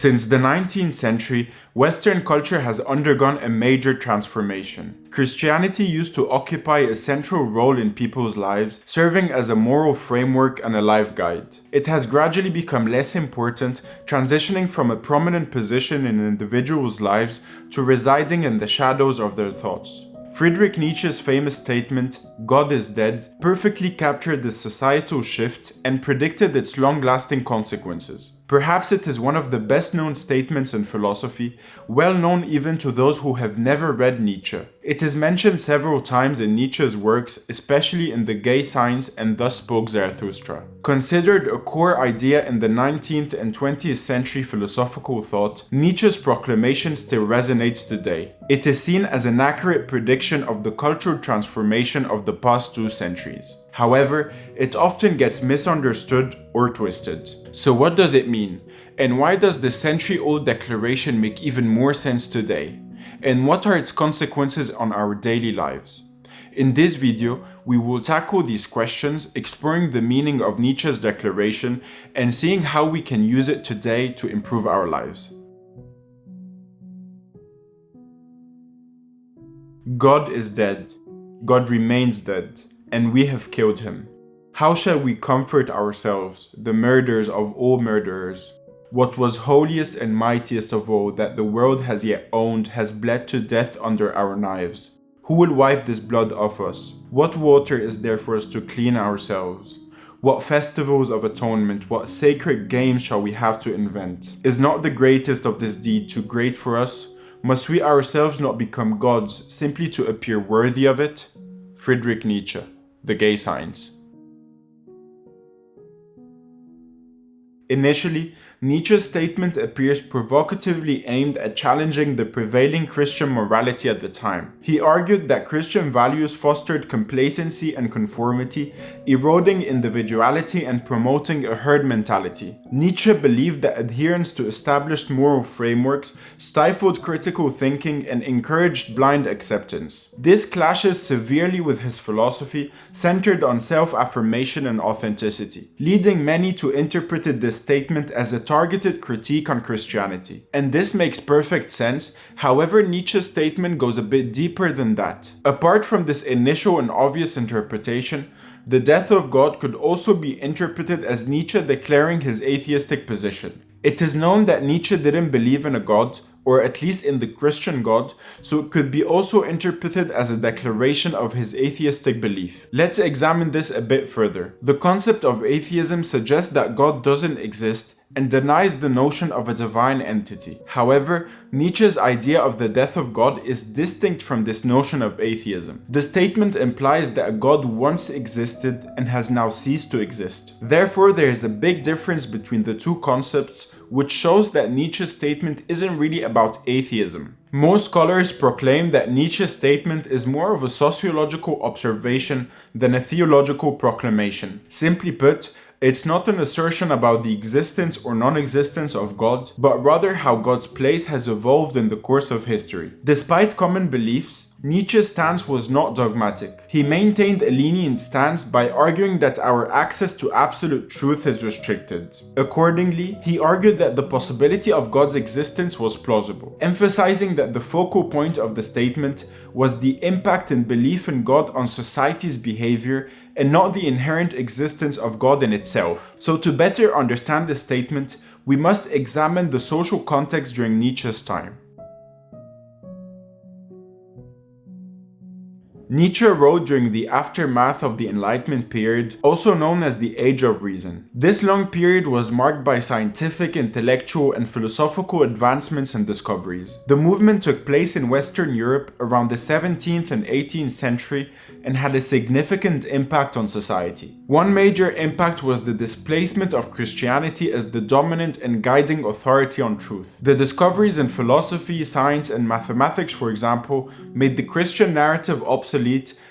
Since the 19th century, Western culture has undergone a major transformation. Christianity used to occupy a central role in people's lives, serving as a moral framework and a life guide. It has gradually become less important, transitioning from a prominent position in individuals' lives to residing in the shadows of their thoughts. Friedrich Nietzsche's famous statement, "God is dead," perfectly captured this societal shift and predicted its long-lasting consequences. Perhaps it is one of the best-known statements in philosophy, well known even to those who have never read Nietzsche. It is mentioned several times in Nietzsche's works, especially in The Gay Signs and thus Spoke Zarathustra. Considered a core idea in the 19th and 20th century philosophical thought, Nietzsche's proclamation still resonates today. It is seen as an accurate prediction of the cultural transformation of the past 2 centuries. However, it often gets misunderstood or twisted. So what does it mean? And why does the century-old declaration make even more sense today? And what are its consequences on our daily lives? In this video, we will tackle these questions, exploring the meaning of Nietzsche's declaration and seeing how we can use it today to improve our lives. God is dead. God remains dead, and we have killed him. How shall we comfort ourselves, the murderers of all murderers? What was holiest and mightiest of all that the world has yet owned has bled to death under our knives. Who will wipe this blood off us? What water is there for us to clean ourselves? What festivals of atonement, what sacred games shall we have to invent? Is not the greatest of this deed too great for us? Must we ourselves not become gods simply to appear worthy of it? Friedrich Nietzsche, The Gay Signs. Initially, Nietzsche's statement appears provocatively aimed at challenging the prevailing Christian morality at the time. He argued that Christian values fostered complacency and conformity, eroding individuality and promoting a herd mentality. Nietzsche believed that adherence to established moral frameworks stifled critical thinking and encouraged blind acceptance. This clashes severely with his philosophy, centered on self-affirmation and authenticity, leading many to interpret this statement as a targeted critique on Christianity. And this makes perfect sense. However, Nietzsche's statement goes a bit deeper than that. Apart from this initial and obvious interpretation, the death of God could also be interpreted as Nietzsche declaring his atheistic position. It is known that Nietzsche didn't believe in a God, or at least in the Christian God, so it could be also interpreted as a declaration of his atheistic belief. Let's examine this a bit further. The concept of atheism suggests that God doesn't exist and denies the notion of a divine entity. However, Nietzsche's idea of the death of God is distinct from this notion of atheism. The statement implies that a God once existed and has now ceased to exist. Therefore, there is a big difference between the two concepts, which shows that Nietzsche's statement isn't really about atheism. Most scholars proclaim that Nietzsche's statement is more of a sociological observation than a theological proclamation. Simply put, it's not an assertion about the existence or non-existence of God, but rather how God's place has evolved in the course of history. Despite common beliefs, Nietzsche's stance was not dogmatic. He maintained a lenient stance by arguing that our access to absolute truth is restricted. Accordingly, he argued that the possibility of God's existence was plausible, emphasizing that the focal point of the statement was the impact and belief in God on society's behavior and not the inherent existence of God in itself. So to better understand this statement, we must examine the social context during Nietzsche's time. Nietzsche wrote during the aftermath of the Enlightenment period, also known as the Age of Reason. This long period was marked by scientific, intellectual, and philosophical advancements and discoveries. The movement took place in Western Europe around the 17th and 18th century and had a significant impact on society. One major impact was the displacement of Christianity as the dominant and guiding authority on truth. The discoveries in philosophy, science, and mathematics, for example, made the Christian narrative obsolete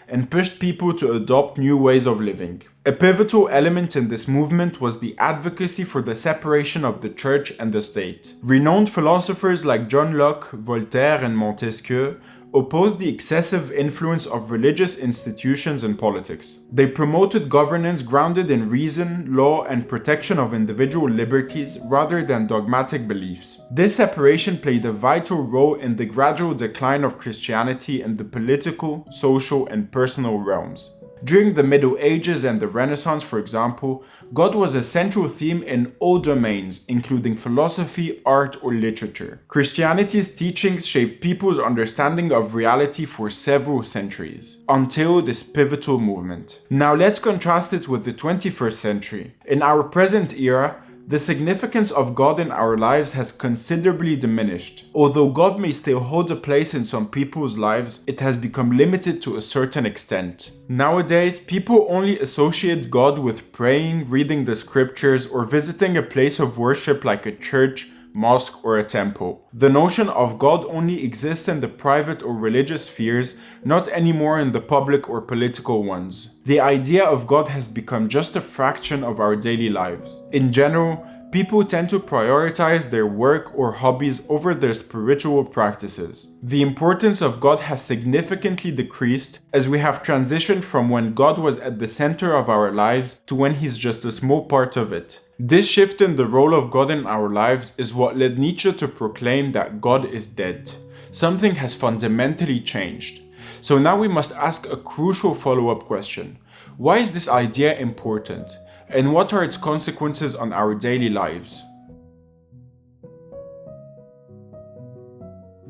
and pushed people to adopt new ways of living. A pivotal element in this movement was the advocacy for the separation of the church and the state. Renowned philosophers like John Locke, Voltaire, and Montesquieu opposed the excessive influence of religious institutions and politics. They promoted governance grounded in reason, law, and protection of individual liberties rather than dogmatic beliefs. This separation played a vital role in the gradual decline of Christianity in the political, social, and personal realms. During the Middle Ages and the Renaissance, for example, God was a central theme in all domains, including philosophy, art, or literature. Christianity's teachings shaped people's understanding of reality for several centuries, until this pivotal movement. Now let's contrast it with the 21st century. In our present era, the significance of God in our lives has considerably diminished. Although God may still hold a place in some people's lives, it has become limited to a certain extent. Nowadays, people only associate God with praying, reading the scriptures, or visiting a place of worship like a church, mosque, or a temple. The notion of God only exists in the private or religious spheres, not anymore in the public or political ones. The idea of God has become just a fraction of our daily lives. In general, people tend to prioritize their work or hobbies over their spiritual practices. The importance of God has significantly decreased as we have transitioned from when God was at the center of our lives to when He's just a small part of it. This shift in the role of God in our lives is what led Nietzsche to proclaim that God is dead. Something has fundamentally changed. So now we must ask a crucial follow-up question. Why is this idea important? And what are its consequences on our daily lives?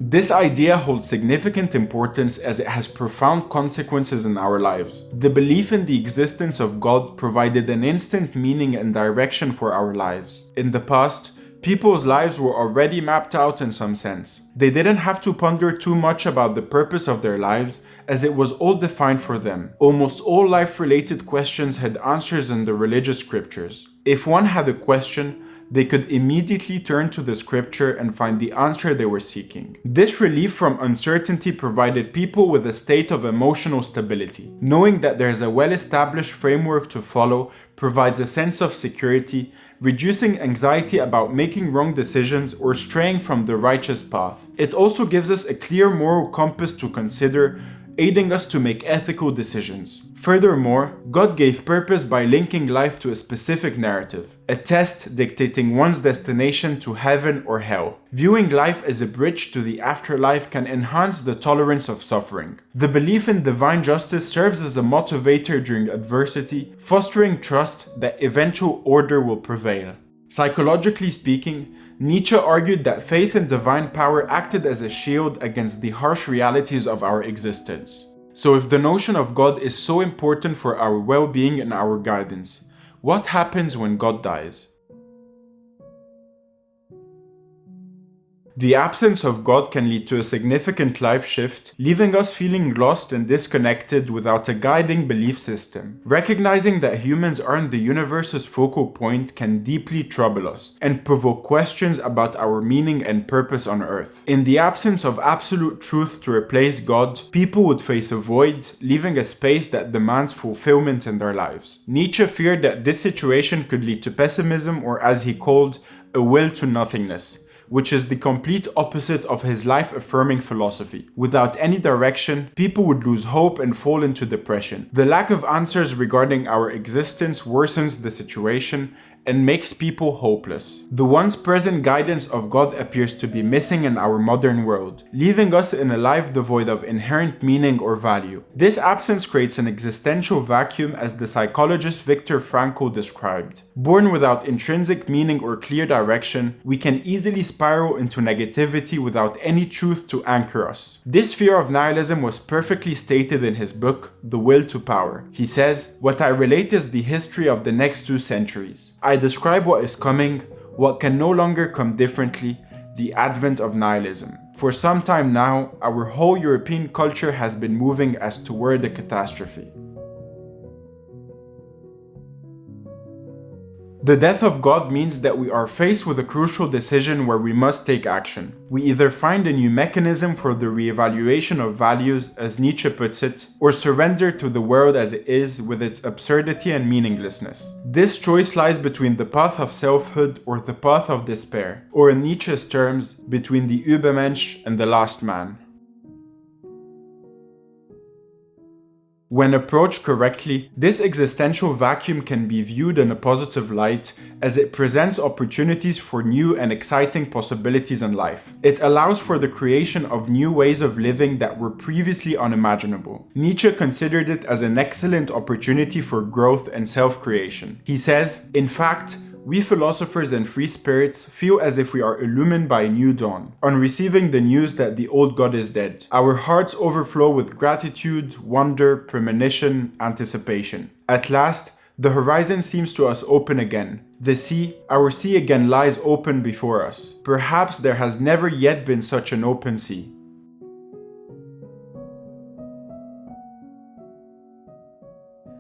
This idea holds significant importance as it has profound consequences in our lives. The belief in the existence of God provided an instant meaning and direction for our lives. In the past, people's lives were already mapped out in some sense. They didn't have to ponder too much about the purpose of their lives, as it was all defined for them. Almost all life-related questions had answers in the religious scriptures. If one had a question, they could immediately turn to the scripture and find the answer they were seeking. This relief from uncertainty provided people with a state of emotional stability. Knowing that there is a well-established framework to follow provides a sense of security, reducing anxiety about making wrong decisions or straying from the righteous path. It also gives us a clear moral compass to consider, aiding us to make ethical decisions. Furthermore, God gave purpose by linking life to a specific narrative, a test dictating one's destination to heaven or hell. Viewing life as a bridge to the afterlife can enhance the tolerance of suffering. The belief in divine justice serves as a motivator during adversity, fostering trust that eventual order will prevail. Psychologically speaking, Nietzsche argued that faith in divine power acted as a shield against the harsh realities of our existence. So if the notion of God is so important for our well-being and our guidance, what happens when God dies? The absence of God can lead to a significant life shift, leaving us feeling lost and disconnected without a guiding belief system. Recognizing that humans aren't the universe's focal point can deeply trouble us and provoke questions about our meaning and purpose on Earth. In the absence of absolute truth to replace God, people would face a void, leaving a space that demands fulfillment in their lives. Nietzsche feared that this situation could lead to pessimism, or as he called, a will to nothingness, which is the complete opposite of his life-affirming philosophy. Without any direction, people would lose hope and fall into depression. The lack of answers regarding our existence worsens the situation and makes people hopeless. The once present guidance of God appears to be missing in our modern world, leaving us in a life devoid of inherent meaning or value. This absence creates an existential vacuum, as the psychologist Viktor Frankl described. Born without intrinsic meaning or clear direction, we can easily spiral into negativity without any truth to anchor us. This fear of nihilism was perfectly stated in his book, The Will to Power. He says, "What I relate is the history of the next 2 centuries. I describe what is coming, what can no longer come differently, the advent of nihilism. For some time now, our whole European culture has been moving as toward a catastrophe." The death of God means that we are faced with a crucial decision where we must take action. We either find a new mechanism for the reevaluation of values, as Nietzsche puts it, or surrender to the world as it is with its absurdity and meaninglessness. This choice lies between the path of selfhood or the path of despair, or in Nietzsche's terms, between the Übermensch and the last man. When approached correctly, this existential vacuum can be viewed in a positive light as it presents opportunities for new and exciting possibilities in life. It allows for the creation of new ways of living that were previously unimaginable. Nietzsche considered it as an excellent opportunity for growth and self-creation. He says, "In fact, we philosophers and free spirits feel as if we are illumined by a new dawn. On receiving the news that the old God is dead, our hearts overflow with gratitude, wonder, premonition, anticipation. At last, the horizon seems to us open again. The sea, our sea again lies open before us. Perhaps there has never yet been such an open sea."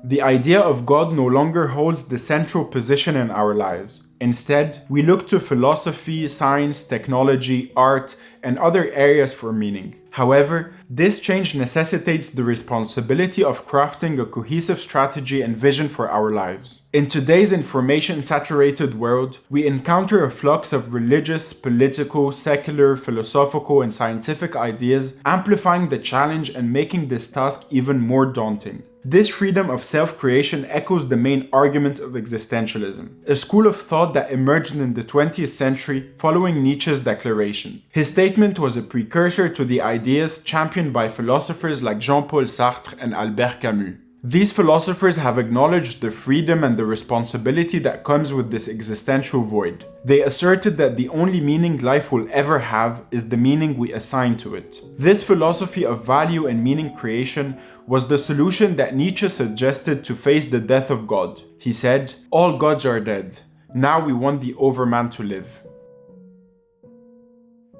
The idea of God no longer holds the central position in our lives. Instead, we look to philosophy, science, technology, art, and other areas for meaning. However, this change necessitates the responsibility of crafting a cohesive strategy and vision for our lives. In today's information-saturated world, we encounter a flux of religious, political, secular, philosophical, and scientific ideas, amplifying the challenge and making this task even more daunting. This freedom of self-creation echoes the main argument of existentialism, a school of thought that emerged in the 20th century following Nietzsche's declaration. His statement was a precursor to the ideas championed by philosophers like Jean-Paul Sartre and Albert Camus. These philosophers have acknowledged the freedom and the responsibility that comes with this existential void. They asserted that the only meaning life will ever have is the meaning we assign to it. This philosophy of value and meaning creation was the solution that Nietzsche suggested to face the death of God. He said, "All gods are dead. Now we want the overman to live."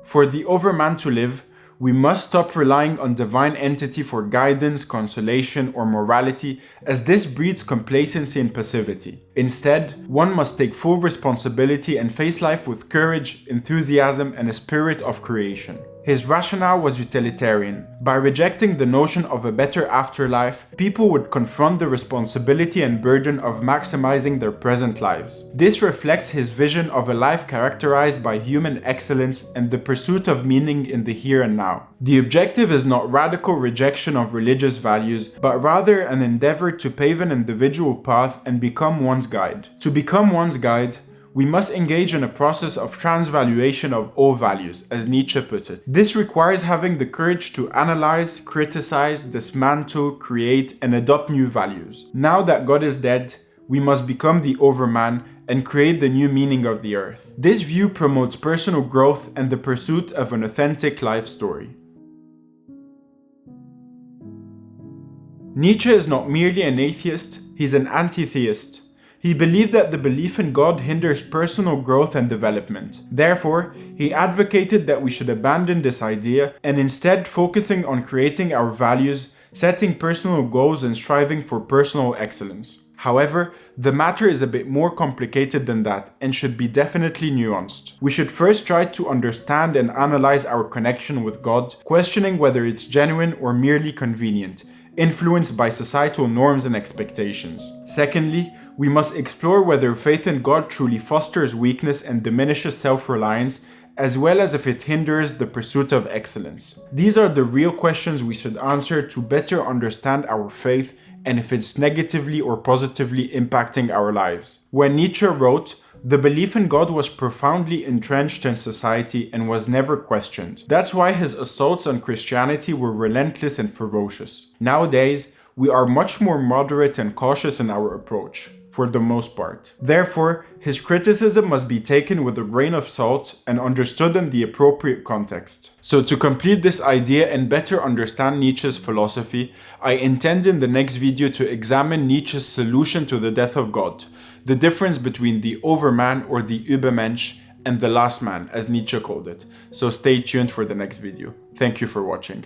For the overman to live, we must stop relying on divine entity for guidance, consolation, or morality, as this breeds complacency and passivity. Instead, one must take full responsibility and face life with courage, enthusiasm, and a spirit of creation. His rationale was utilitarian. By rejecting the notion of a better afterlife, people would confront the responsibility and burden of maximizing their present lives. This reflects his vision of a life characterized by human excellence and the pursuit of meaning in the here and now. The objective is not radical rejection of religious values, but rather an endeavor to pave an individual path and become one's guide. To become one's guide, we must engage in a process of transvaluation of all values, as Nietzsche put it. This requires having the courage to analyze, criticize, dismantle, create, and adopt new values. Now that God is dead, we must become the overman and create the new meaning of the earth. This view promotes personal growth and the pursuit of an authentic life story. Nietzsche is not merely an atheist, he's an anti-theist. He believed that the belief in God hinders personal growth and development. Therefore, he advocated that we should abandon this idea and instead focusing on creating our values, setting personal goals, and striving for personal excellence. However, the matter is a bit more complicated than that and should be definitely nuanced. We should first try to understand and analyze our connection with God, questioning whether it's genuine or merely convenient, influenced by societal norms and expectations. Secondly, we must explore whether faith in God truly fosters weakness and diminishes self-reliance, as well as if it hinders the pursuit of excellence. These are the real questions we should answer to better understand our faith and if it's negatively or positively impacting our lives. When Nietzsche wrote, "The belief in God was profoundly entrenched in society and was never questioned." That's why his assaults on Christianity were relentless and ferocious. Nowadays, we are much more moderate and cautious in our approach, for the most part. Therefore, his criticism must be taken with a grain of salt and understood in the appropriate context. So to complete this idea and better understand Nietzsche's philosophy, I intend in the next video to examine Nietzsche's solution to the death of God, the difference between the overman or the Übermensch and the last man, as Nietzsche called it. So stay tuned for the next video. Thank you for watching.